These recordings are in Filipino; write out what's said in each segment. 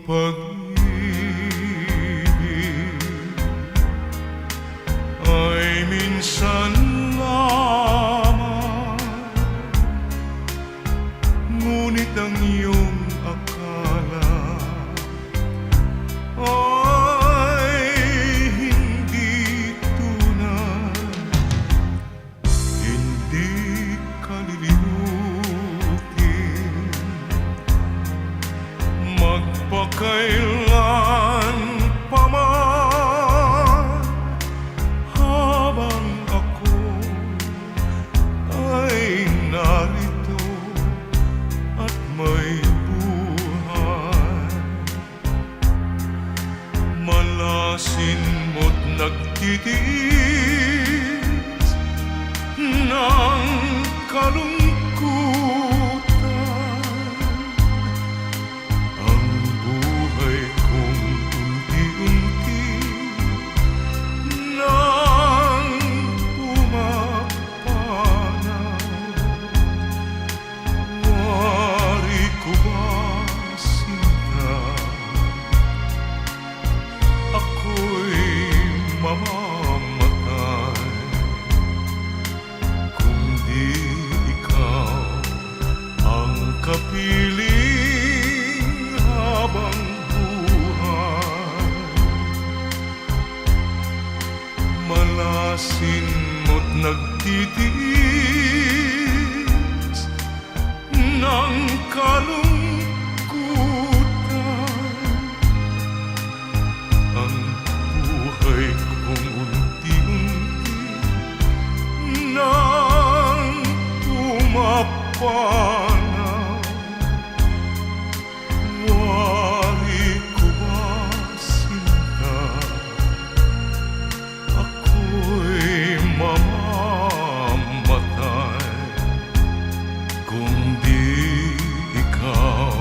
pag-ibig ay minsan lamang, ngunit ang iyong akala ay hindi tunay. Hindi kalilimutin magpakailan pa man, habang ako ay narito at may buhay. Malasin mo't nagtitiis ng kalungkutan, ang buhay kong unti-unti nang pumapanaw. Wari ko ba sinta, ako'y mamamatay kung di ikaw ang kapiling habang buhay. Malasin mo't nagtitiis ng kalungkutan, ang buhay kong unti-unti nang pumapanaw. Wari ko ba sinta, ako'y mamamatay kung di ikaw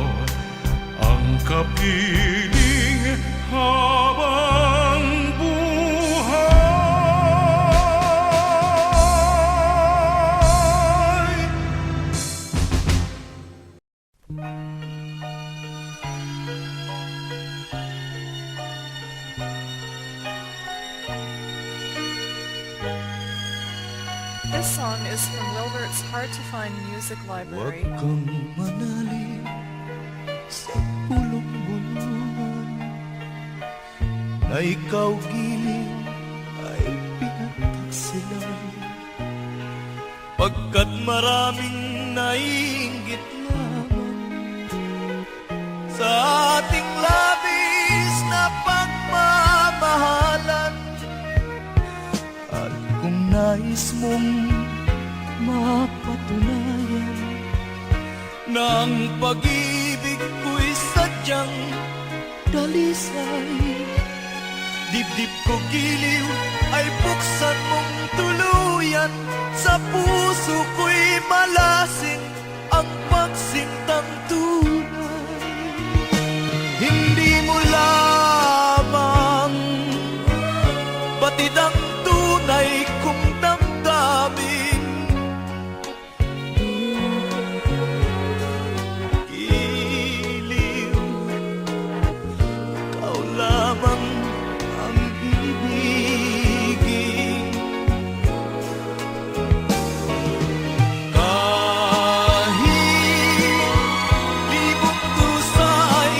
ang kapiling habang buhay. This song is from Wilbert's Hard to Find Music Huwag Library. kang manalig sa bulong-bulungan na ikaw giling ay pinagtaksilay, pagkat maraming naiinggit lamang sa ating labis na pagmamahalan. At kung nais mong mapatunayan na ang pag-ibig ko'y sadyang dalisay, dibdib ko giliw ay buksan mong tuluyan. Sa puso ko'y malasing ang pagsintang tunay. Hindi mo lamang batid ang tunay kong damdamin. Giliw, ikaw lamang ang ibigin. Kahit libong dusa ay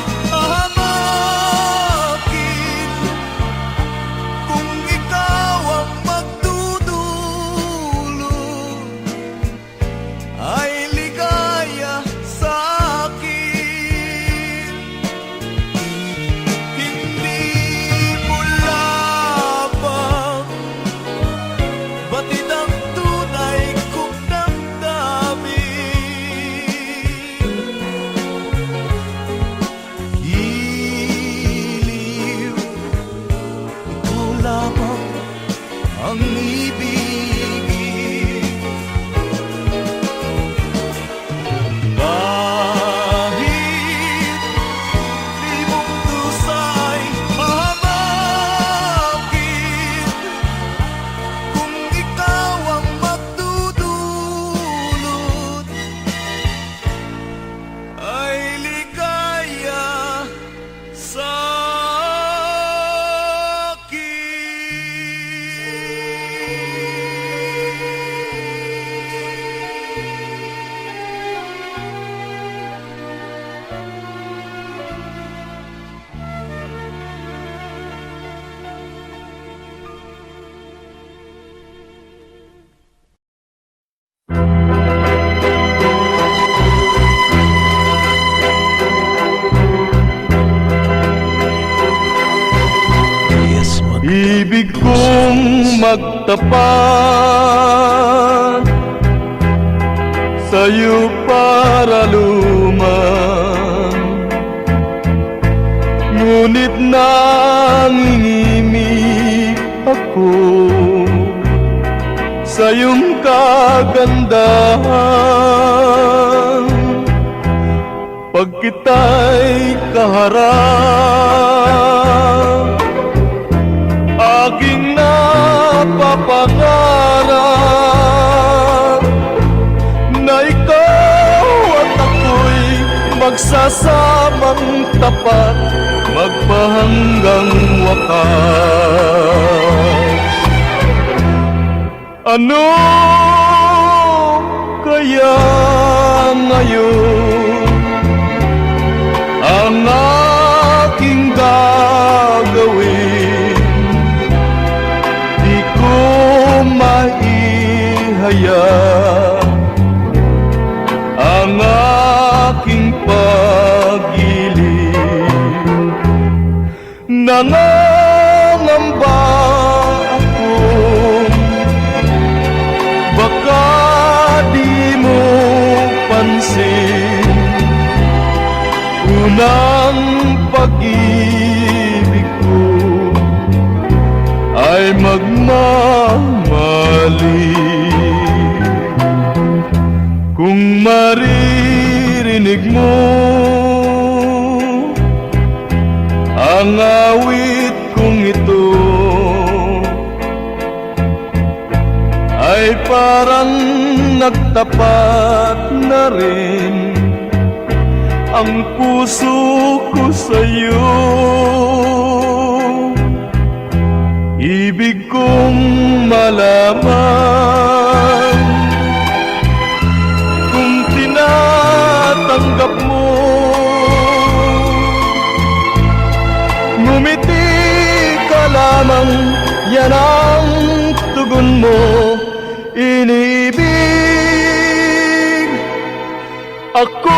ibig kong magtapat sa'yo para lumang. Ngunit nangingimik ako sa iyong kagandahan. Pag kita'y kaharap, aking napapangarap na ikaw at ako'y magsasamang tapat, magpahanggang wakas. Ano kaya ngayon ang aking gagawin? Di ko maihaya ang aking pag-ibig. Nangangamba akong baka di mo pansin, unang pag-ibig ko ay magmamali. Kung maririnig mo ang awit kong ito, ay parang nagtapat na rin ang puso ko sa'yo. Ibig kong malaman kung tinatanggap mo. Ngumiti ka lamang, yan ang tugon mo. Inibig ako.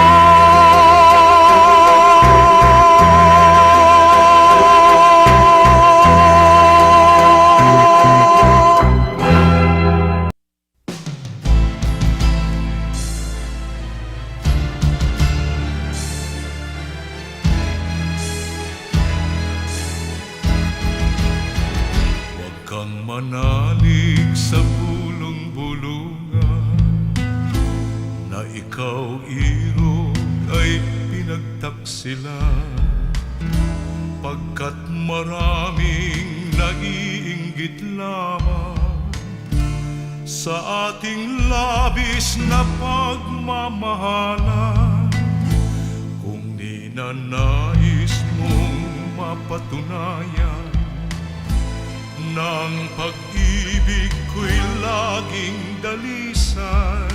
Huwag kang manalig sa bulong-bulungan na ikaw irog ay pinagtaksilan, pagkat maraming nag-iinggit lamang sa ating labis na pagmamahalan. Kung ninanais mong mapatunayan ng pag-ibig ko'y laging dalisay,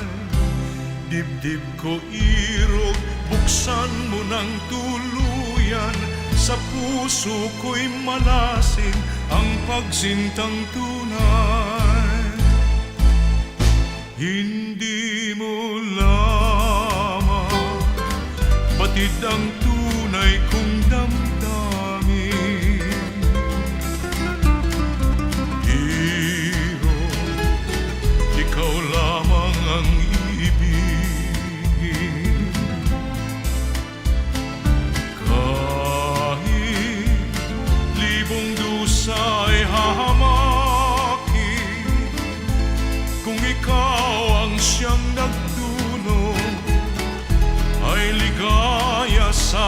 dibdib ko irog, buksan mo ng tuluyan. Sa puso ko'y malasin ang pagsintang tunay. Hindi mo lamang batid ang tunay kong damdamin. Ikaw lamang ang ibigin, kahit libong dusa ay hahamakin. Kung ikaw ang siyang nagdulot, ay ligaya sa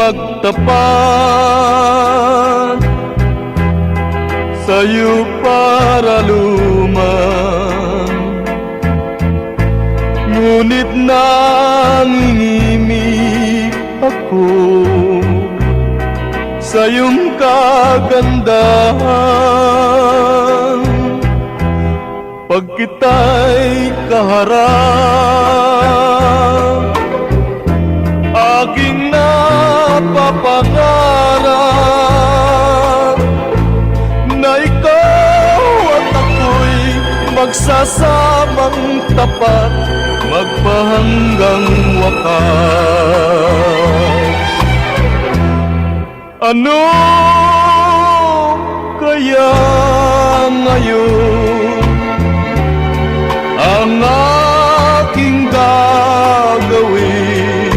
magtapat sa'yo para lumang, ngunit nangingimik ako sa iyong kagandahan. Pag kita'y kaharap, aking napapangarap na ikaw at ako'y magsasamang tapat, magpahanggang wakas. Ano kaya ngayon ang aking gagawin?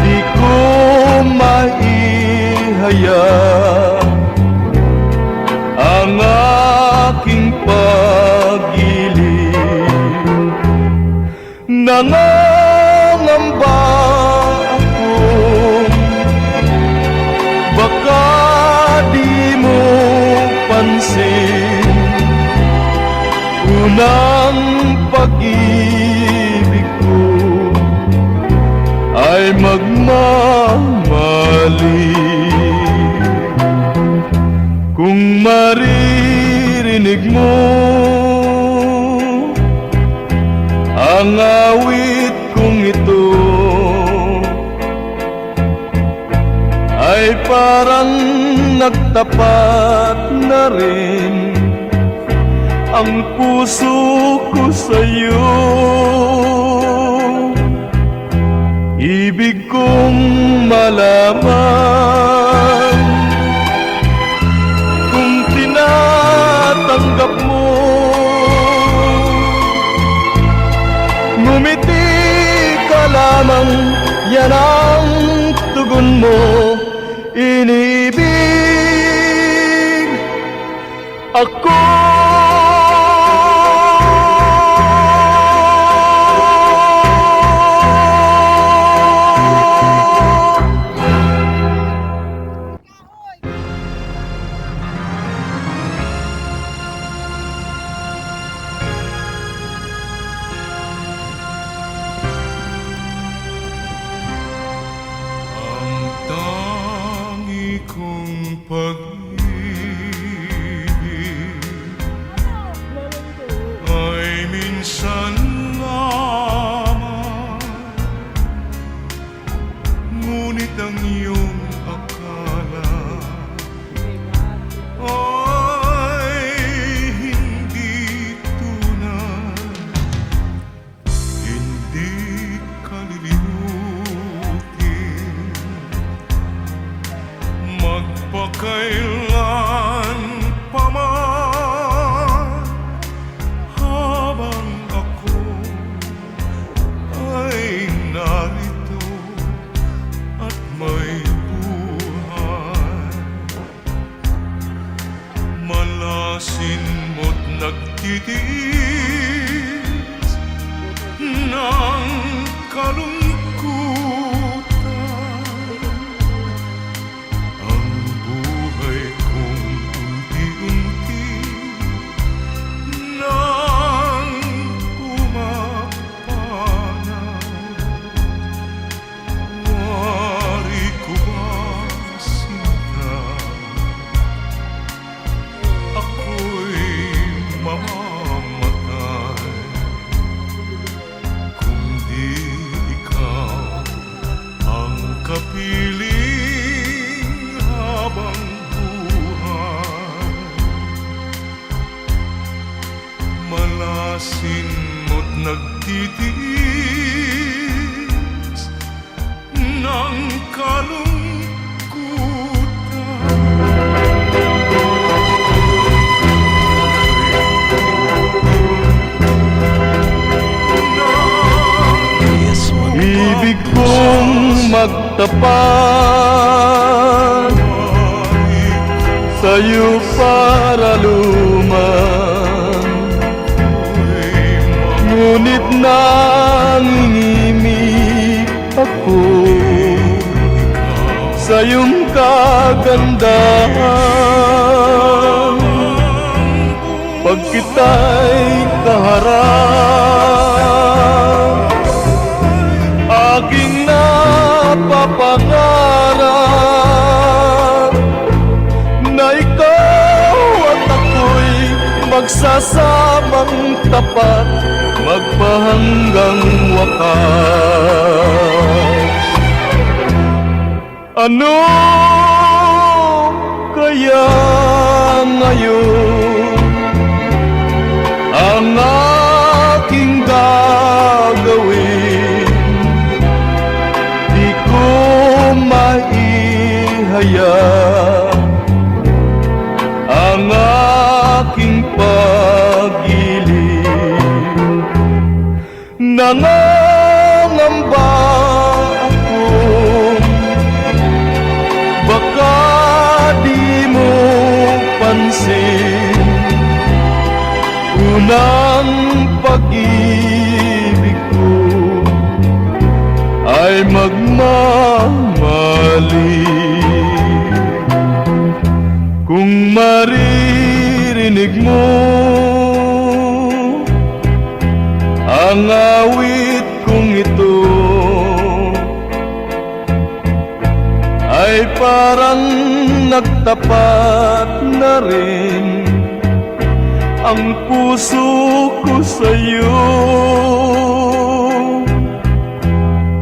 Di ko maihaya ang aking pag-ibig. Nangangamba akong baka di mo pansin, unang pag-ibig ko ay magmamali. Kung maririnig mo ang awit kong ito, ay parang nagtapat na rin ang puso ko sa'yo. Ibig kong malaman kung tinatanggap mo. Ngumiti ka lamang, yan ang tugon mo. Inibig ako. Ang tangi kong pag-ibig ay minsan lamang, ngunit ang iyong akala ay hindi tunay. Hindi ka lilimutin magpakailan pa man, habang ako ay narito at may buhay. Malasin mo't nagtitiis ng kalungkutan, ang buhay kong unti-unti nang pumapanaw. Wari ko ba sinta, ako'y mamamatay kung di ikaw ang kapiling habang buhay. Malasin mo't nagtitiis ng kalungkutan. Ibig kong magtapat sa'yo para lumang, ngunit nangingimik ako iyong kagandahan. Pag kita'y kaharap, aking napapangarap na ikaw at ako'y magsasamang tapat, magpahanggang wakas. Ano kaya ngayon ang aking gagawin? Di ko maihaya ang aking pag-ibig. Nangangamba akong baka di mo pansin, unang pag-ibig ko ay magmamali. Kung maririnig mo ang awit kong ito, ay parang nagtapat na rin ang puso ko sa'yo.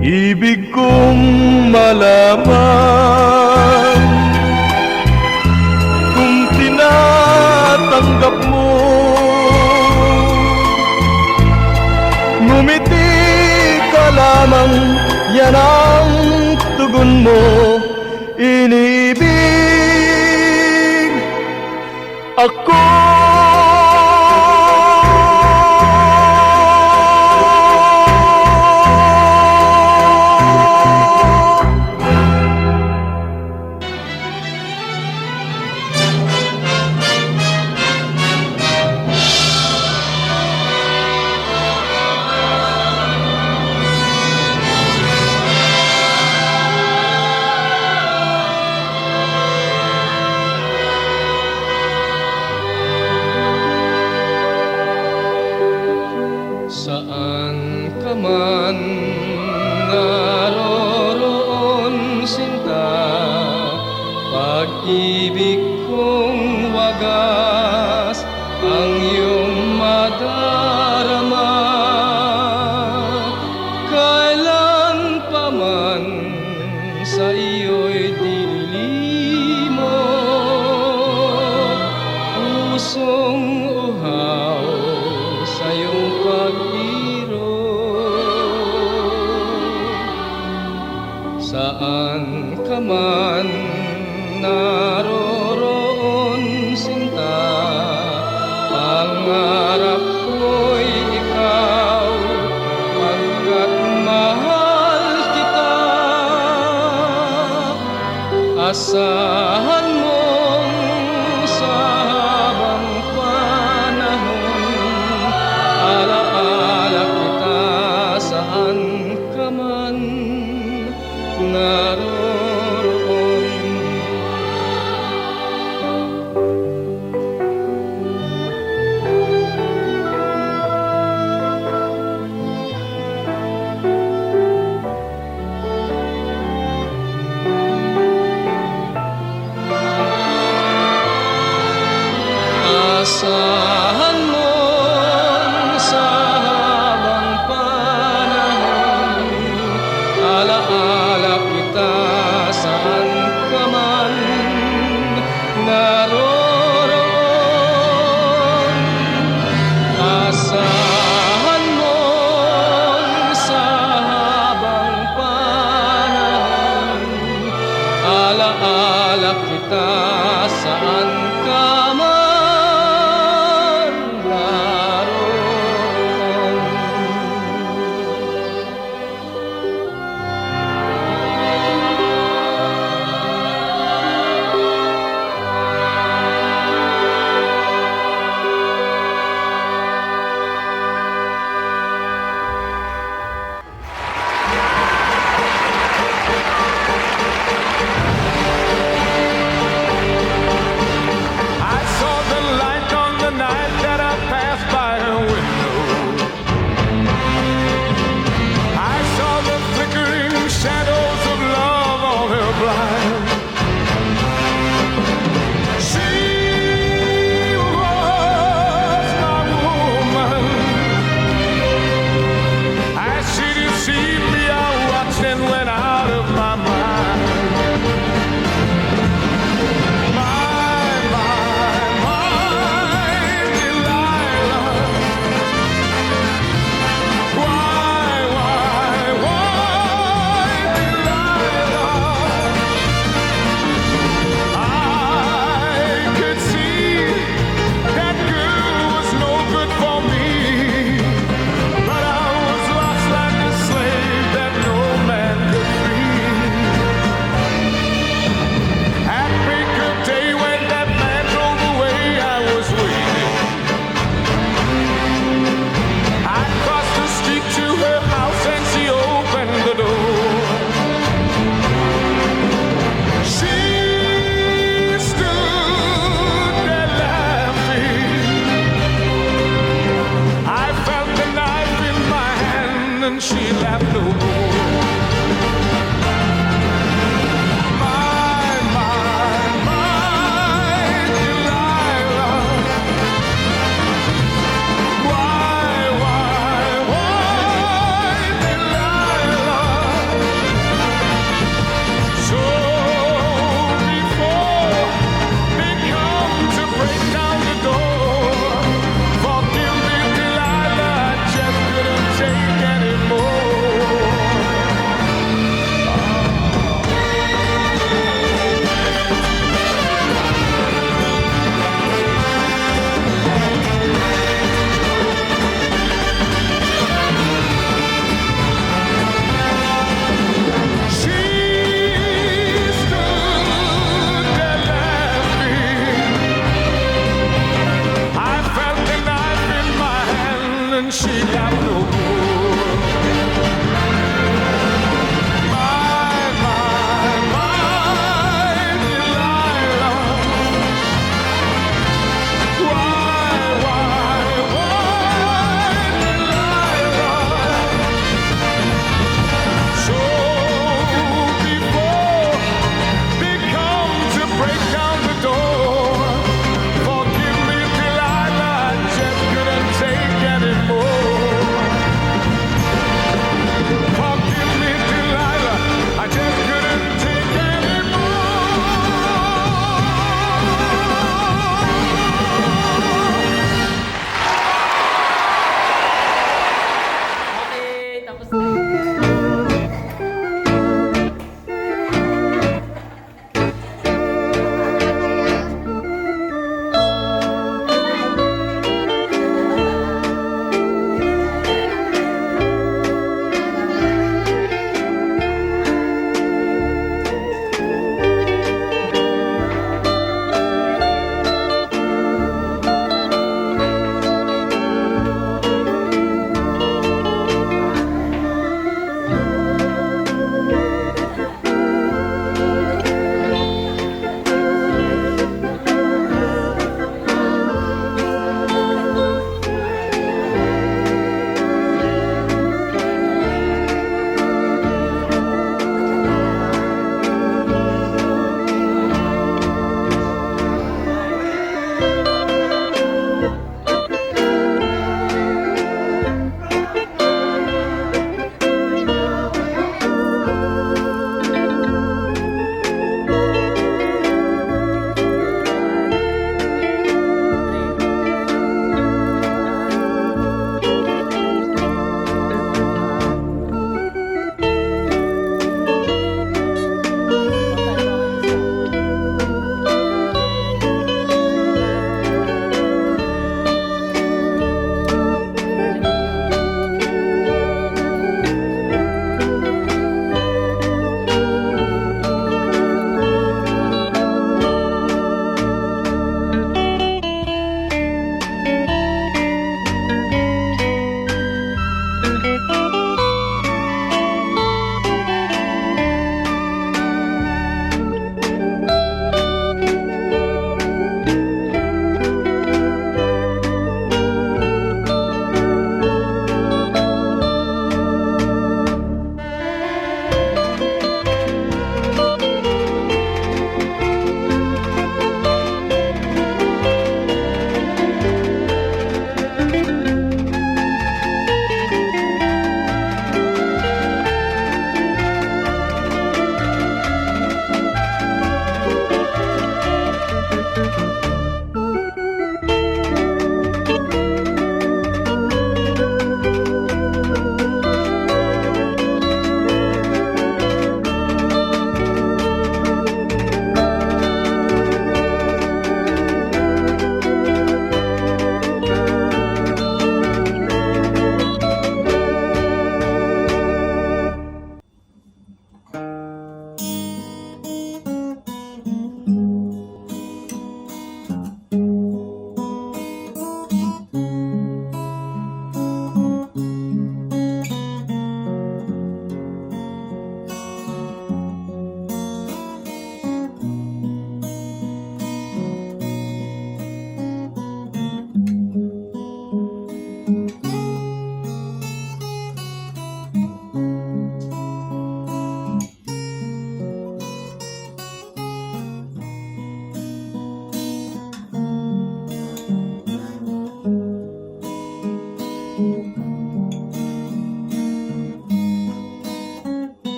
Ibig kong malaman kung tinatanggap mo. Ngumiti ka lamang, yan ang tugon mo. Inibig ako. Saan ka man naroroon, sinta, pag-ibig kong wagas ang iyong madarama. Kailan pa man sa iyo'y dilimo, pusong uhaw sa iyong pag-iro. Saan ka man naroroon, sinta, pangarap ko'y ikaw, pagkat mahal kita. Asahan mong sa habang panahon, alaala kita saan ka man naroroon. Asahan mo sa habang panahon, alaala kita saan ka man naroroon. Asahan mo sa habang panahon, alaala kita saan ka man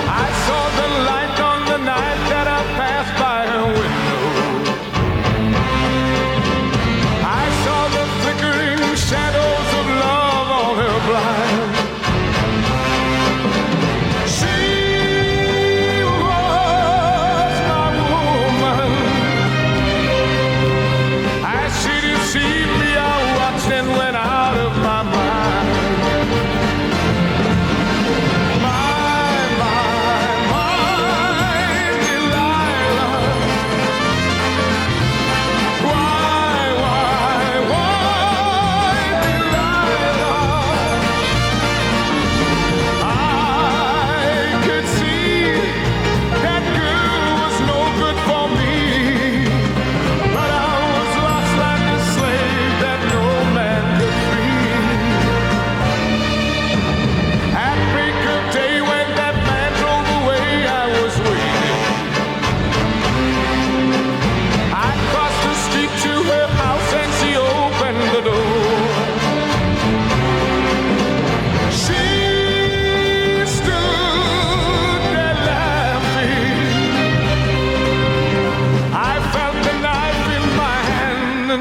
I saw the light on the night that I passed by her window. I saw the flickering shadows of love on her blind. She was my woman. As she deceived me, I watched and went out of my mind.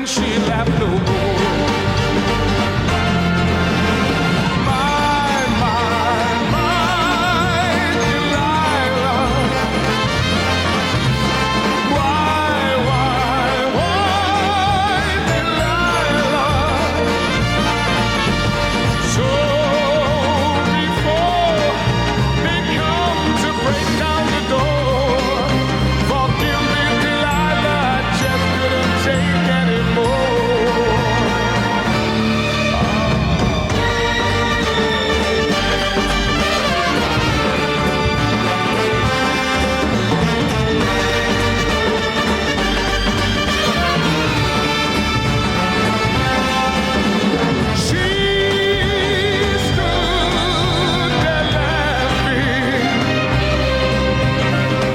She laughed no more. My Delilah. Why, Delilah? So before they come to break down the door, forgive me, Delilah, I just couldn't take anymore. She stood there laughing.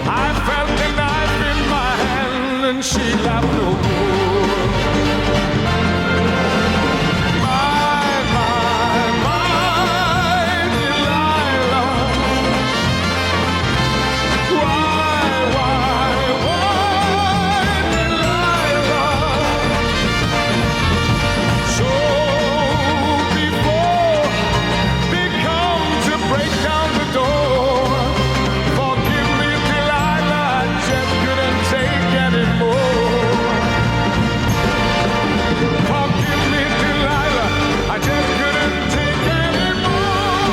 I felt the knife in my hand and she laughed no more. My Delilah. Why, Delilah? So before they come to break down the door, forgive me, Delilah, I just couldn't take anymore. Forgive me, Delilah, I just couldn't take anymore.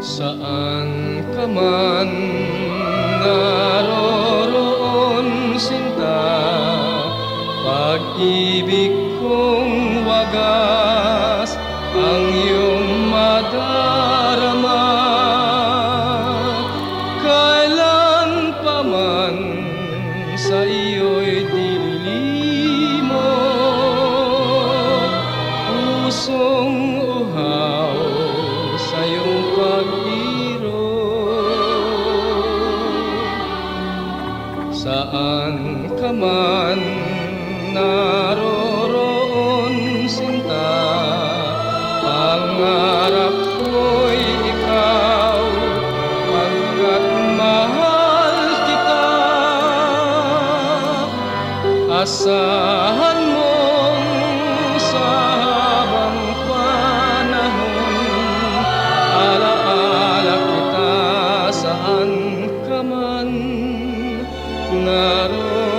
Saan ka man naroroon, sinta, pag-ibig kong wagas ang iyong madarama. Saan ka man naroroon, sinta, pangarap ko'y ikaw, pagkat mahal kita. Asahan mong sa habang panahon, alaala kita saan ka man naroroon.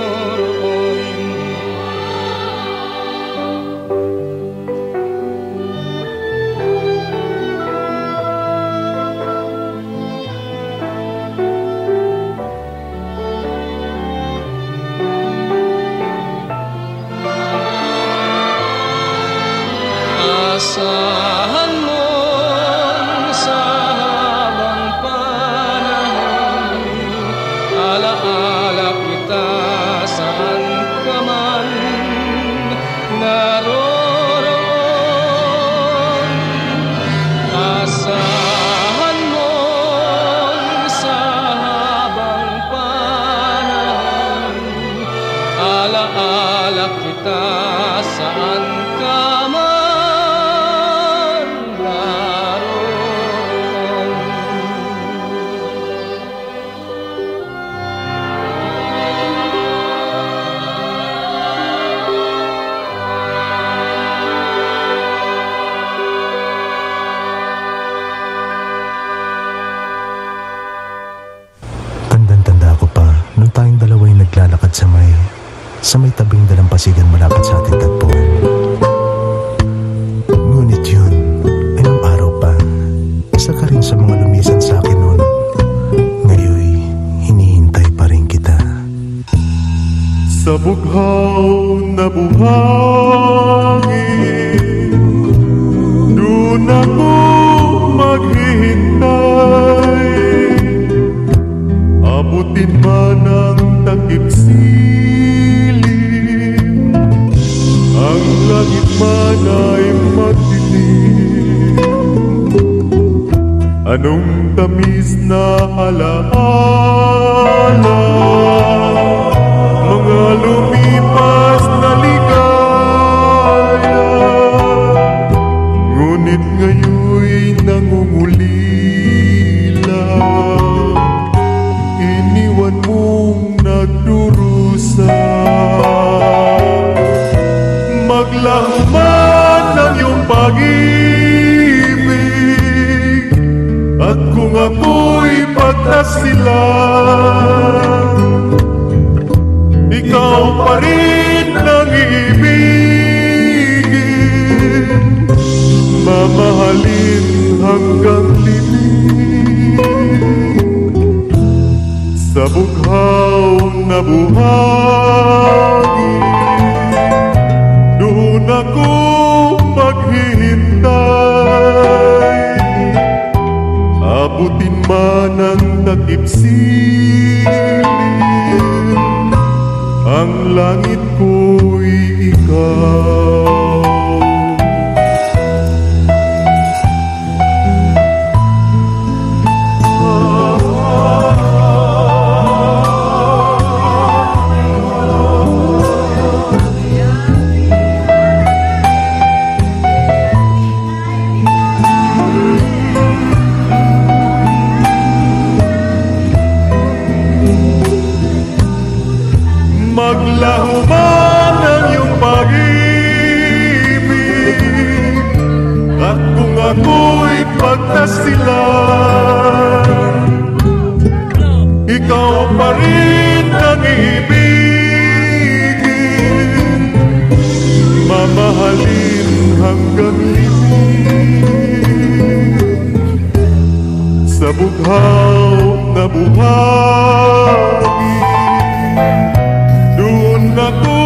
Asahan mo sa habang panahon, alaala kita saan ka man naroroon. Asahan mo sa habang panahon, alaala kita saan ka man naroroon. Tandang-tanda ko pa nung tayong dalawa'y naglalakad sa may tabing dalampasigan malapit sa ating tagpuan. Ngunit yun ay nung araw pa, isa ka rin sa mga lumisan sa akin noon. Ngayoy, hinihintay pa rin kita. Sa bughaw na buhangin, doon ako maghihintay. Abutin man ang takip silim, ang langit man ay magdilim. Anong tamis na alaala, mga lumipas na ligaya, ngunit ngayon'y nangungulila. Iniwan mong nagdurusa, maglaho man ang iyong pag-ibig, at kung ako'y pagtasilan, ikaw pa rin ang ibigin, mamahalin hanggang lilim. Sa bughaw na buhangin, doon ako maghihintay. Abutin man ang takip silim, ang langit ko'y ikaw. Maglaho man ang iyong pag-ibig, at kung ako'y pagtasilan, ikaw pa rin ang ibigin, mamahalin hanggang lilim. Sa bughaw na buhangin, doon ako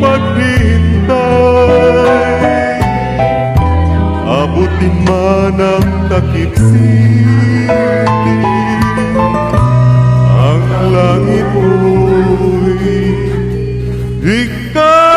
maghintay. Abutin man ang takip silim, ang langit ko'y ikaw.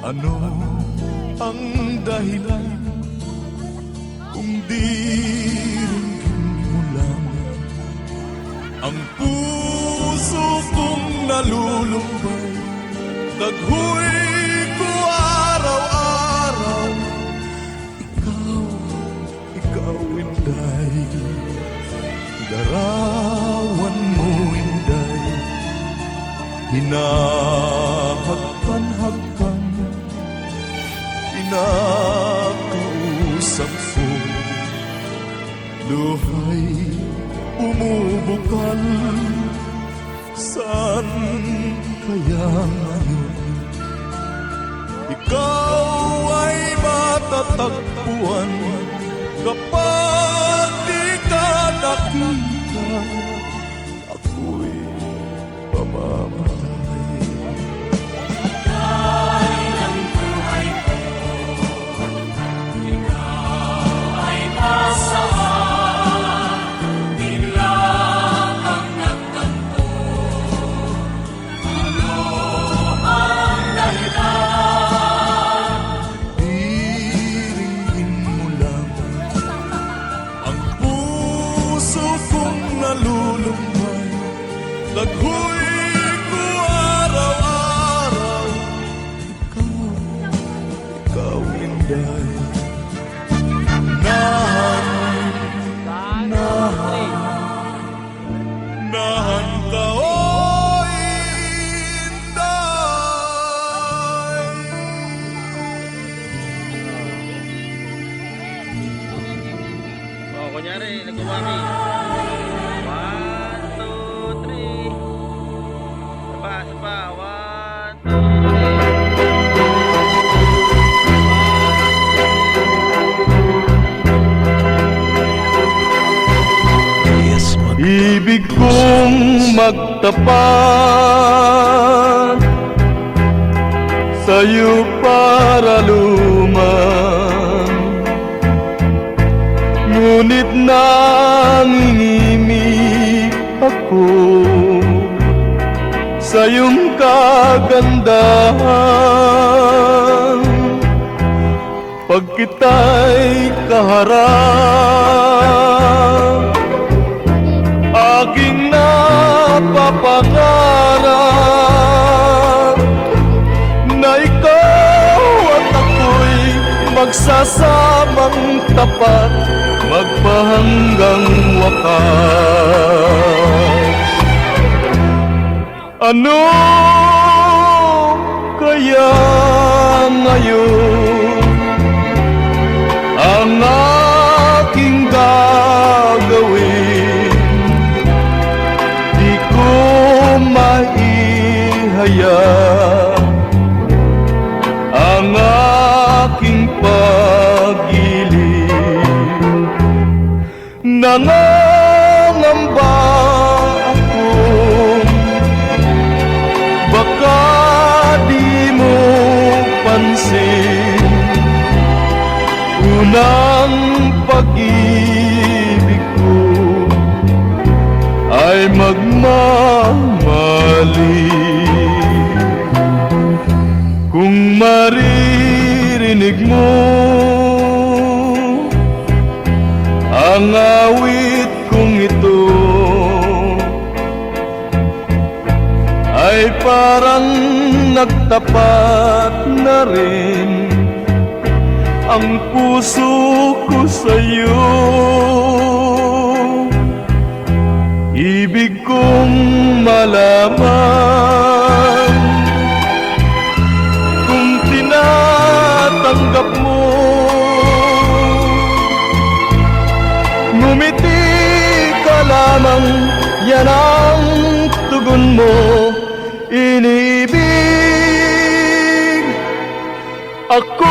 Ano ang dahilan kung di rin mo lang ang puso kong nalulumbay? Daghoy ko araw-araw, ikaw Inday. Larawan mo Inday, hinahagpan-hagpan, pinakausap ko. Luhay umubukal, saan kaya ngayon? Ikaw ay matatagpuan kapag di ka nakita. Ako'y mamamatay. Iringin mo lang ang puso kong nalulumbay. Daghoy ko araw-araw, ikaw Inday. Nahan ka o Inday. Oh, kunyari, nagkumaki. 1, 2, 3. Sapa, 1, 2, 3. Yes, Ibig kong magtapat sa'yo para lumang, ngunit nangingimik ako sa iyong kagandahan. Pag kita'y kaharap, aking napapangarap na ikaw at ako'y magsasamang tapat, magpahanggang wakas. Ano kaya ngayon ang aking gagawin? Di ko maihaya ang aking pag-ibig. Nangangamba akong baka di mo pansin, unang pag-ibig ko ay magmamali. Kung maririnig mo ang awit kong ito, ay parang nagtapat na rin ang puso ko sa'yo. Ibig kong malaman kung tinatanggap mo. Ngumiti ka lamang, yan ang tugon mo. Inibig ako.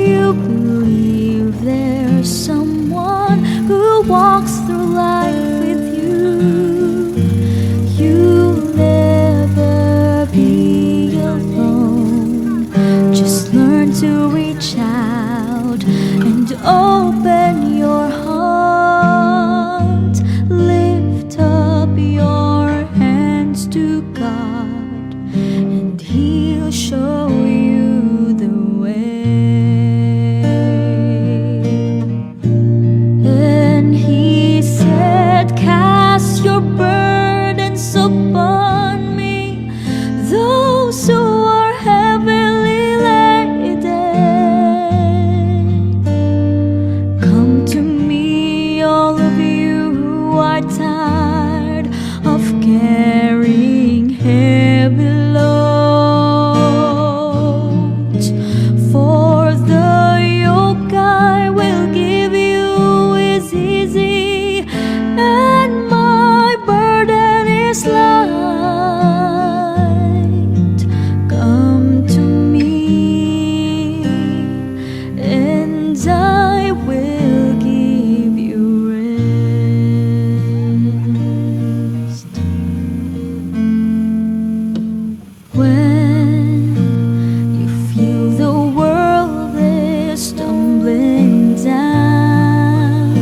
you believe there's someone who walks through life with you, you'll never be alone. Just learn to reach out and open your heart. Lift up your hands to God, and He'll show you the way. And He said, cast your burdens upon me, those who are heavily laden. Come to me, all of you who are tired of carrying heavy loads. For the yoke I will give you is easy, and my burden is light. Come to me, and I will give you rest. When you feel the world is tumbling down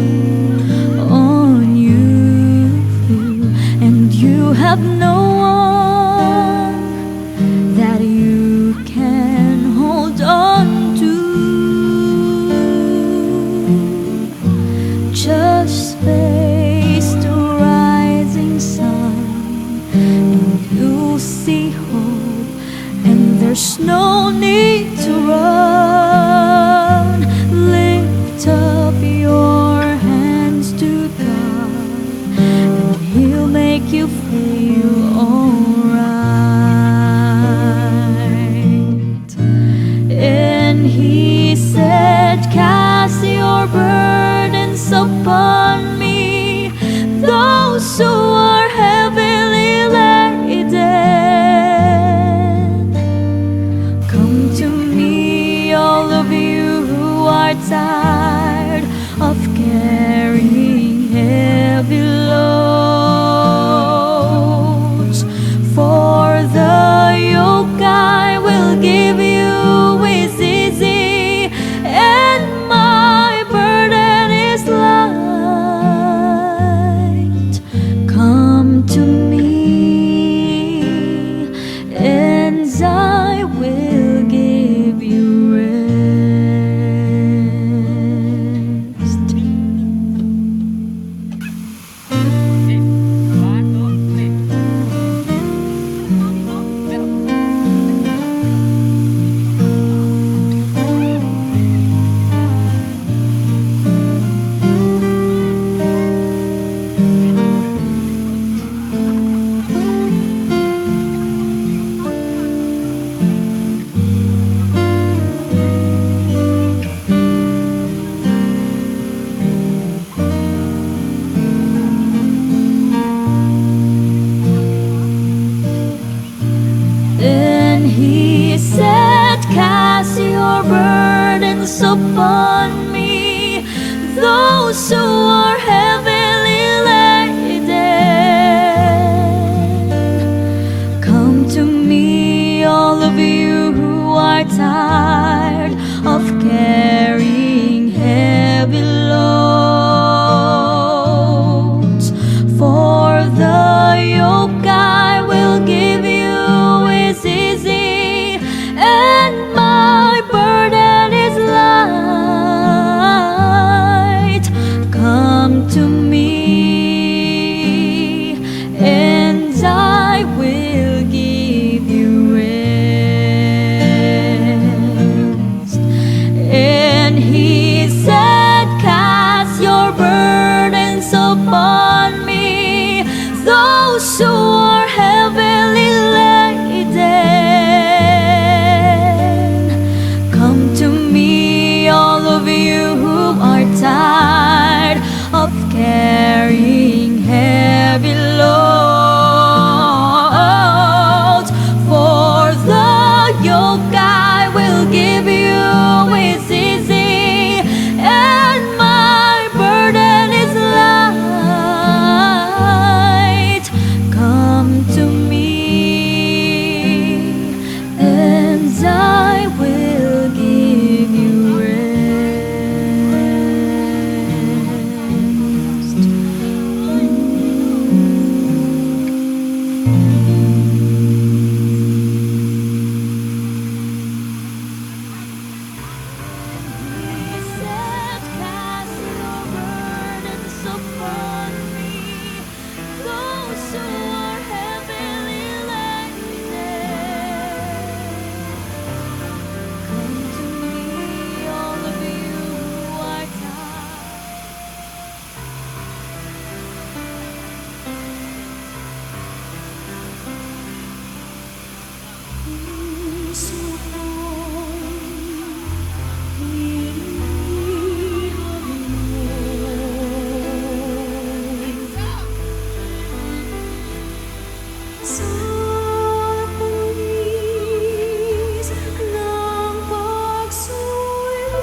on you, and you have no one that you can hold on to, just face the rising sun, and you'll see hope, and there's no need to run. Lift up your hands to God, and He'll make you feel alright. And He said, cast your burdens upon me, those who are heavily laden. Come to me, all of you who are tired of carrying heavy loads. For the yoke I will give you is easy, and my burden is light. Come to me, and I will give you rest. Then He said, cast your burdens upon me, those who are heavily laden. Come to me, all of you who are tired of carrying heavy loads. For the yoke I will give you is easy, and my burden is light. Come sa panis ng pagsuyo.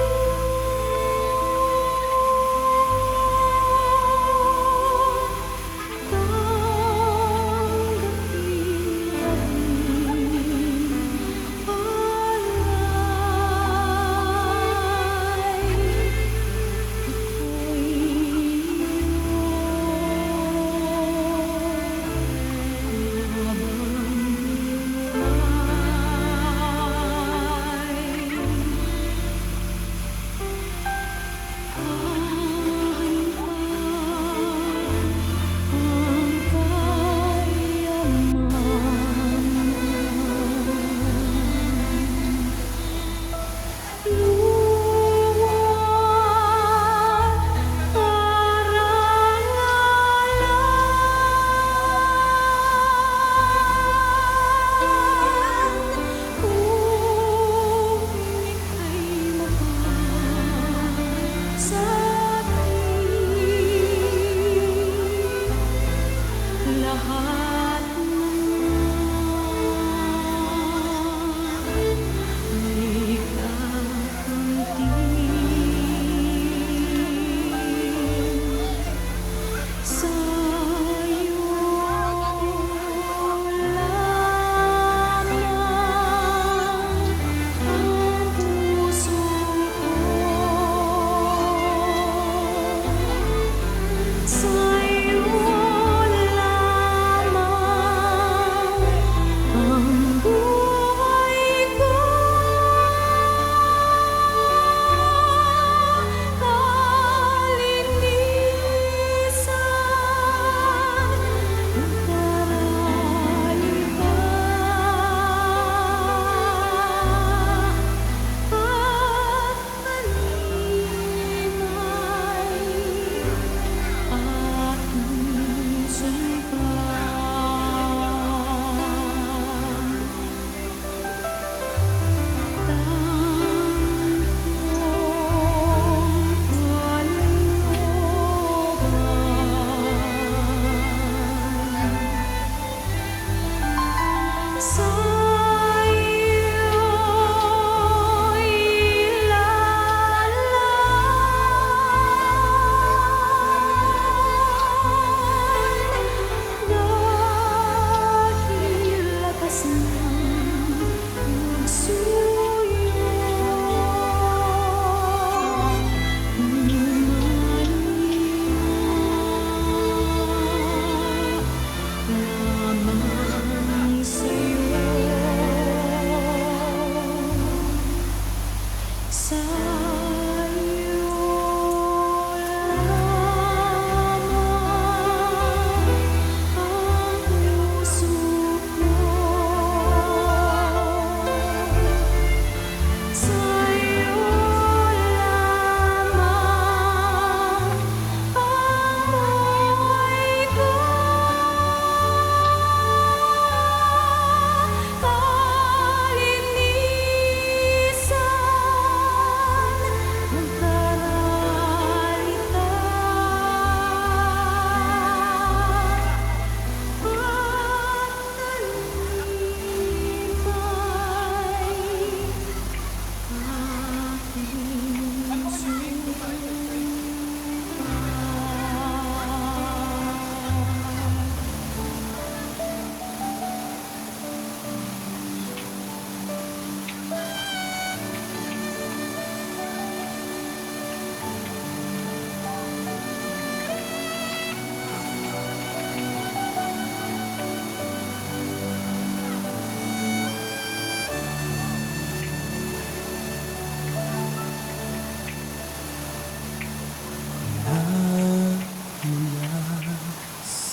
Lahat may kakamtin sa'yo lamang ang puso ko. Sa'yo lamang ang buhay ko. Kalinisan ng karaliwan at aking sumpa.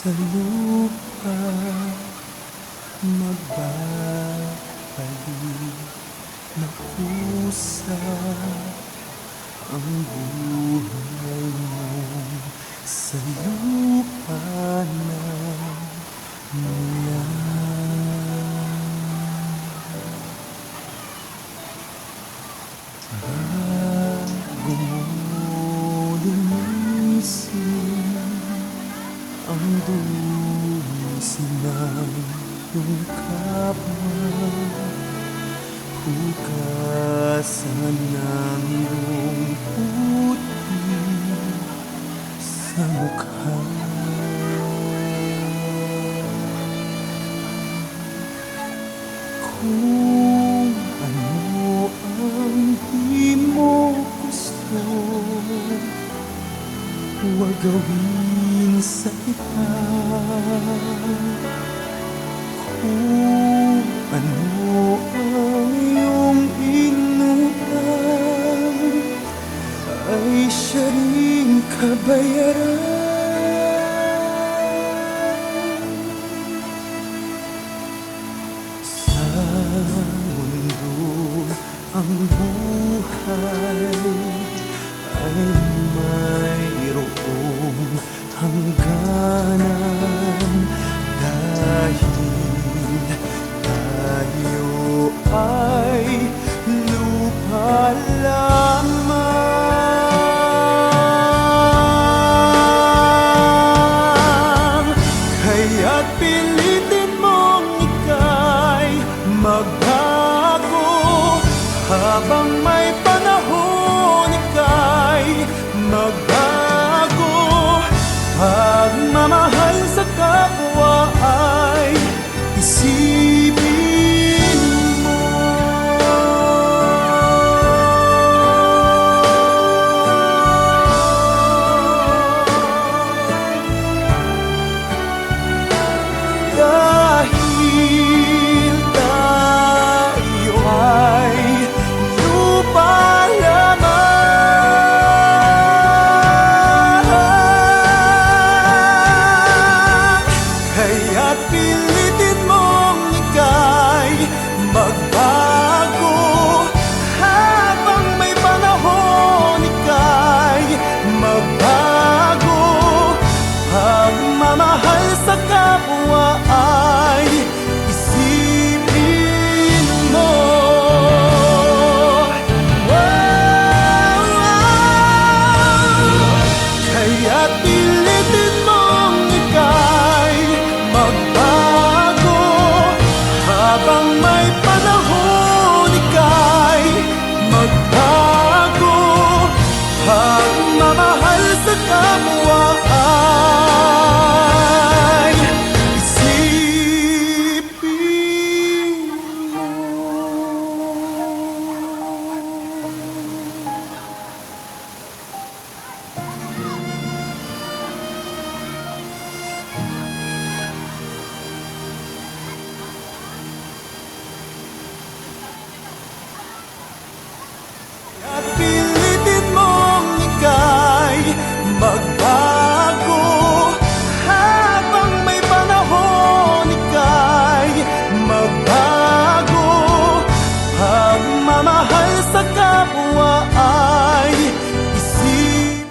Sa lupa magbabalik na pusa ang buhay mo sa lupa na niyan. Bago mo linisin ang dulce ng iyong kapwa, hugasan ng iyong puti sa mukha. Kung ano ang di mo gusto, huwag gawin sa iba. Kung ano ang iyong inutang, ay siya rin kabayaran. Sa mundo ang buhay ay mayroong hangganan, dahil tayo ay lupa lamang. Kaya't pilitin mong ika'y magbago, habang may panahon ika'y magbago. Pagmamahal sa kapwa ay isipin mo. Dahil tayo ay lupa lamang. Kaya't pilitin mong ika'y magbago, habang may panahon ika'y magbago. Pagmamahal sa kapwa ay isipin mo. Kaya't pilitin mong ika'y magbago, habang may panahon ika'y magbago. Pagmamahal sa kapwa ay isipin mo. At pilitin mong ika'y magbago, habang may panahon ika'y magbago. Pagmamahal sa kapwa ay isipin.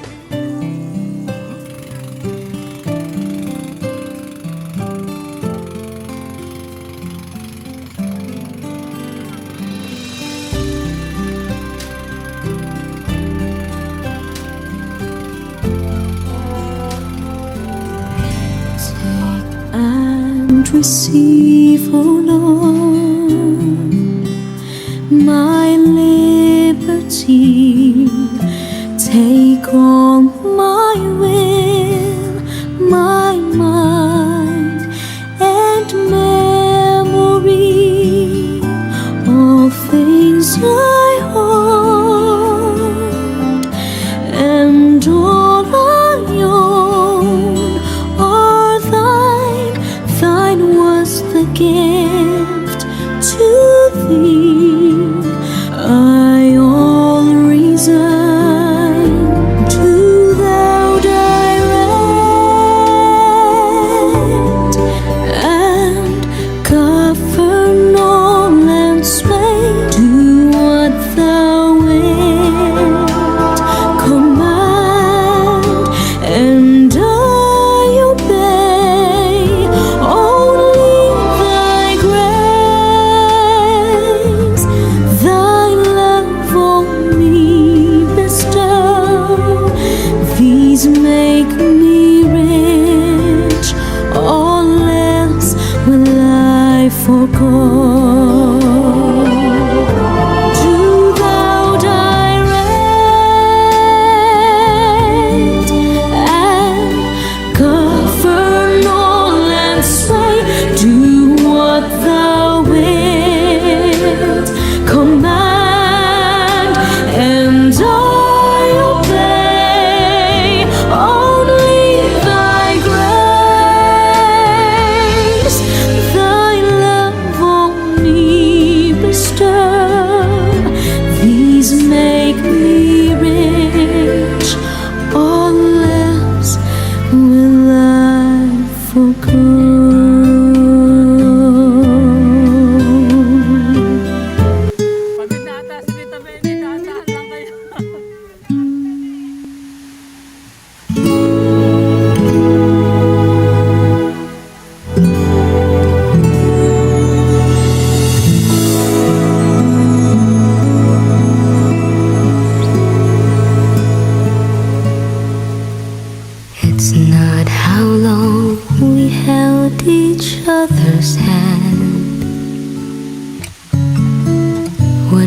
And receive, O Lord, my liberty. Take all my will, my mind, and memory, all things I hold, and all I own are thine. Thine was the gift to thee. I all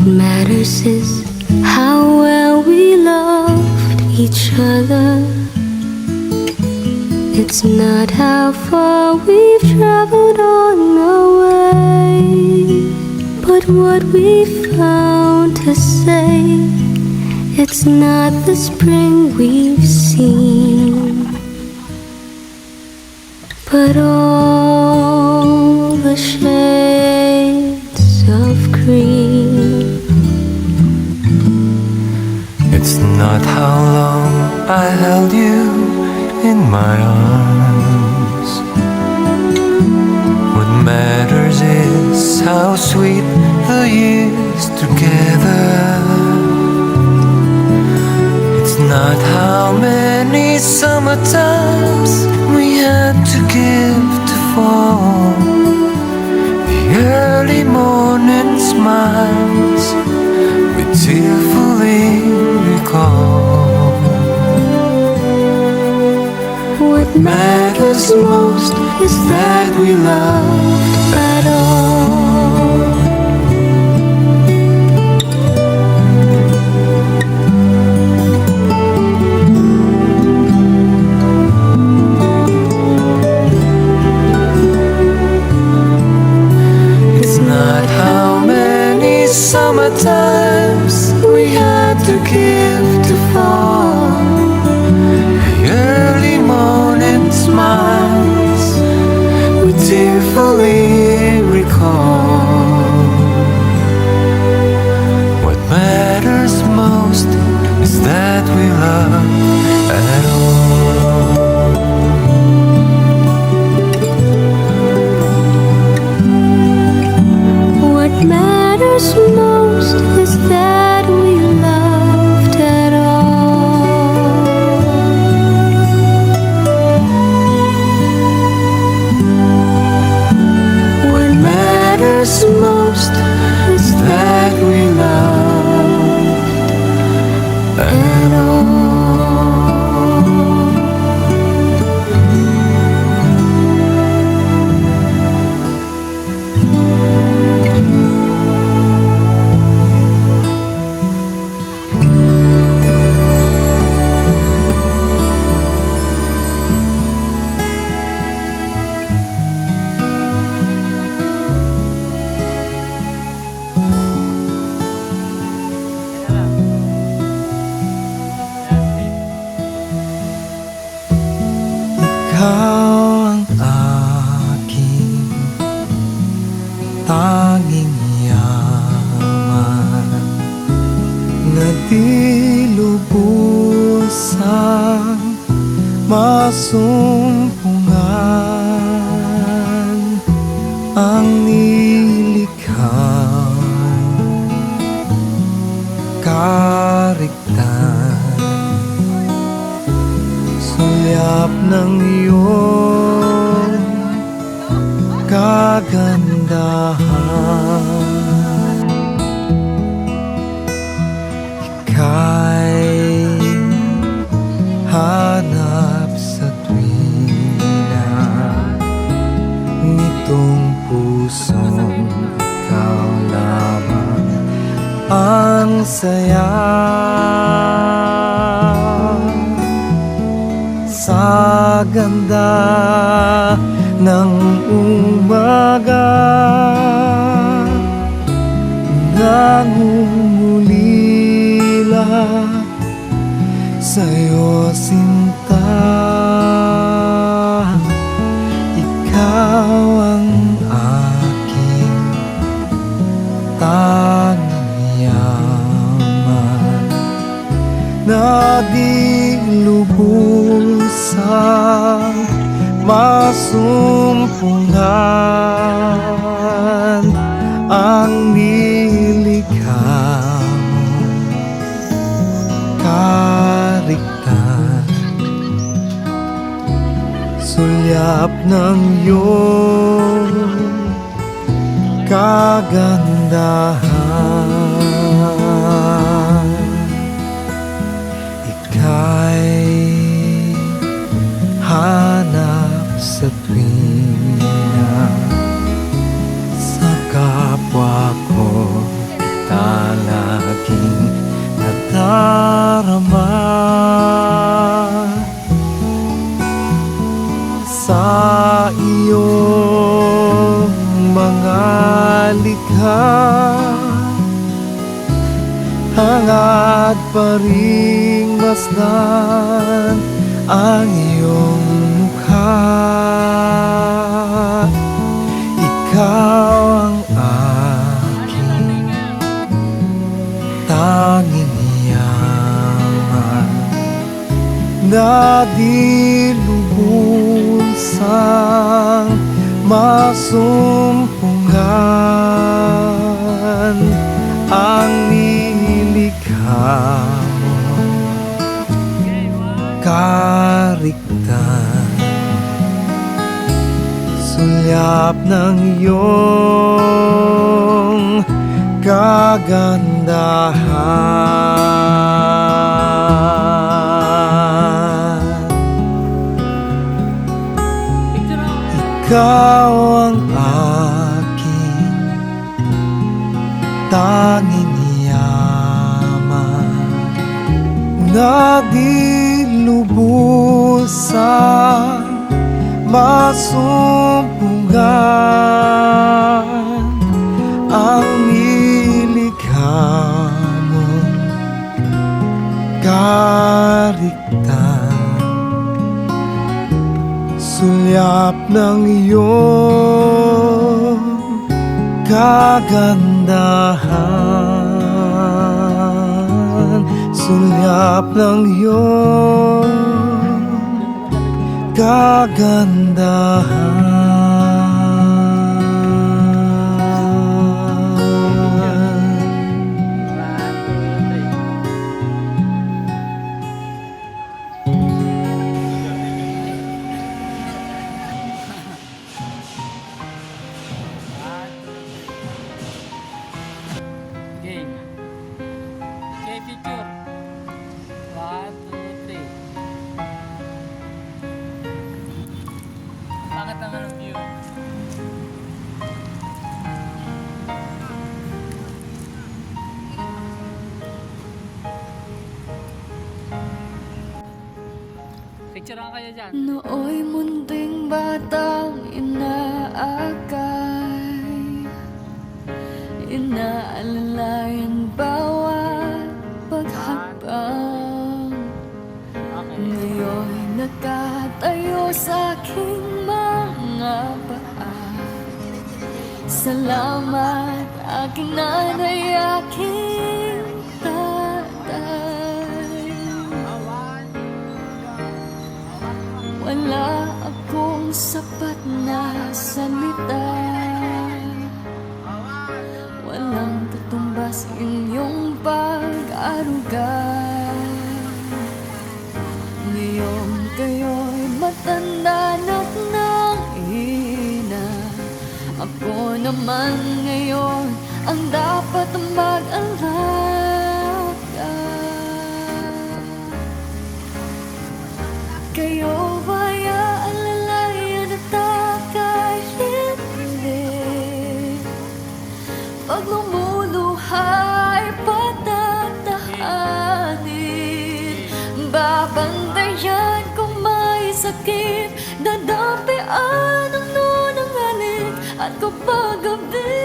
What matters is how well we loved each other. It's not how far we've traveled on our way, but what we found to say. It's not the spring we've seen, but all the shades of green. It's not how long I held you in my arms. What matters is how sweet the years together. It's not how many summertimes we had to give to fall. The early morning smiles we tearfully recall. What matters most is that we loved at all. It's not how many summertimes we had to give to fall. The early morning smiles we tearfully recall. What matters most is that we love at all. What matters most is that we loved at all. What matters most is that we loved at all. Ikaw ang aking tanging yaman na di lubusang masumpungan. Ang nilikhang kariktan, sulyap ng iyong kagandahan. Ika'y hanap sa tuwina nitong pusong ikaw lamang ang saya. Sa ganda ng umaga, nangungulila sa'yo sinta. Ikaw ang aking tanging yaman na di lubusang masumpungan. Ang nilikha mong kariktan, sulyap ng iyong kagandahan. Ika'y hanap sa tuwina, sa kapwa ko kita likha hangad pa ring masdan ang iyong mukha. Ikaw ang aking tanging yaman na di lubusang masumpungan. Ang nilikha mo kariktan, sulyap ng iyong kagandahan. Ikaw ang aking tanging yaman na di lubusang masumpungan. Ang nilikha mong kariktan, sulyap ng iyong kagandahan, sulyap ng iyong kagandahan. Game. Okay, picture. 1, 2, 3. Bakit naman ang view? Picture lang kayo dyan. Nooy munting batang inaakay, inaalalayan bawat paghakbang. Ngayon'y nakatayo sa aking mga paa. Salamat aking nanay, aking tatay. Wala akong sapat na salita, walang katumbas inyong pag-aruga. Ngayon kayo'y matanda ng ina, ako naman ngayon ang dapat mag-alaga. Kayo ba'y aalalayan at akay hindi? Pag lumuluhay, patatahanin. Babantayan kung may sakit, dadapian ang nunanganin. At kapag gabi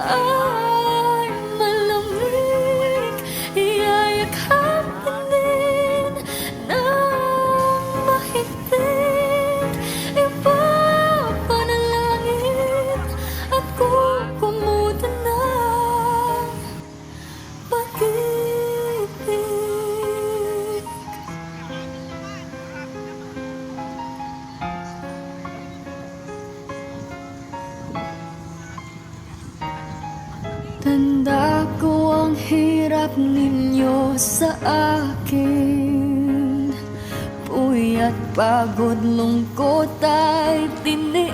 ay malamig, iyayakapin din ng mahigpit. Ipapanalangin at kukumutan ng pag-ibig. Tanda ko ang hirap ninyo sa akin, puyat, pagod, lungkot ay tiniis.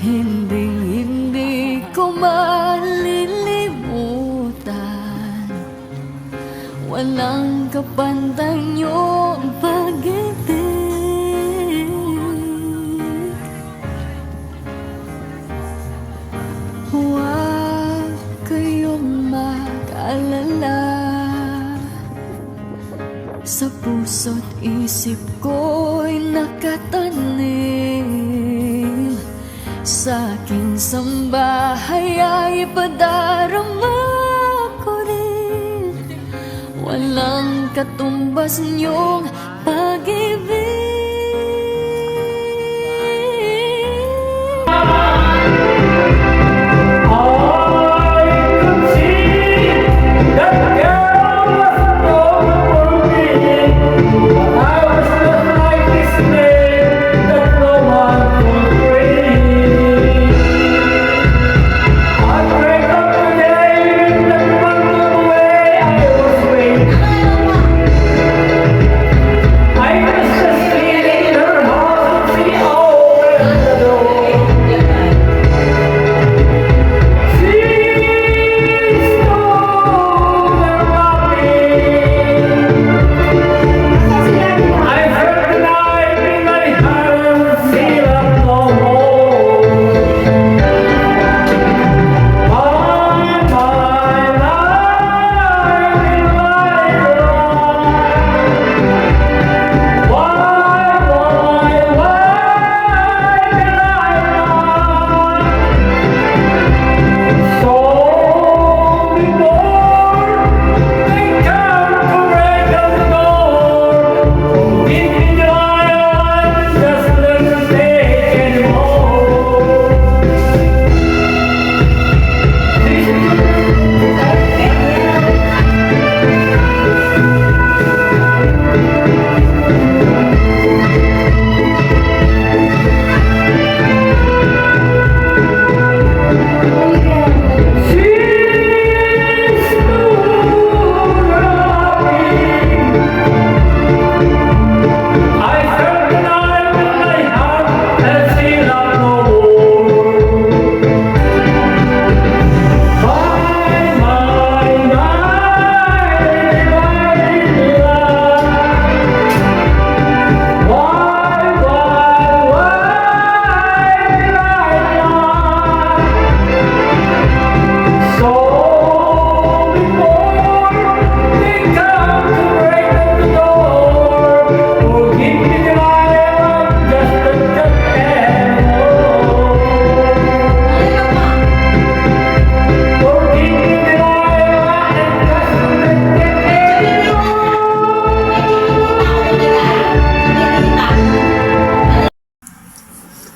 Hindi ko malilimutan, walang kapantay niyong pag-ibig. Huwag kayong mag-alala, sa puso't isip ko'y nakatanim sa aking sambahay ay ipadarama ko rin. Walang katumbas niyong pag-ibig.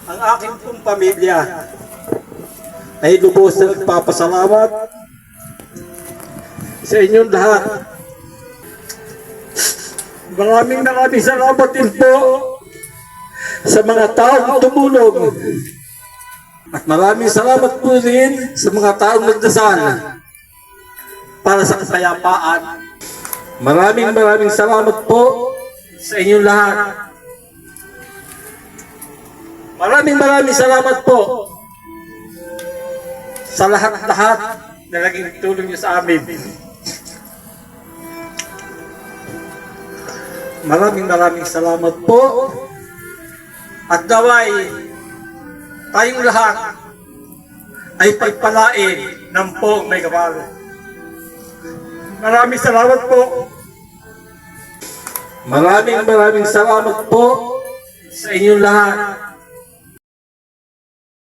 Ang aking pong pamilya ay lubos na nagpapasalamat sa inyong lahat. Maraming salamat din po sa mga taong tumulong. At maraming salamat po rin sa mga taong nagdasal para sa kapayapaan. Maraming salamat po sa inyong lahat. Maraming salamat po sa lahat-lahat na naging tulong niyo sa amin. Maraming salamat po at naway tayong lahat ay pagpalain ng poong may kapal. Maraming salamat po. Maraming salamat po sa inyong lahat.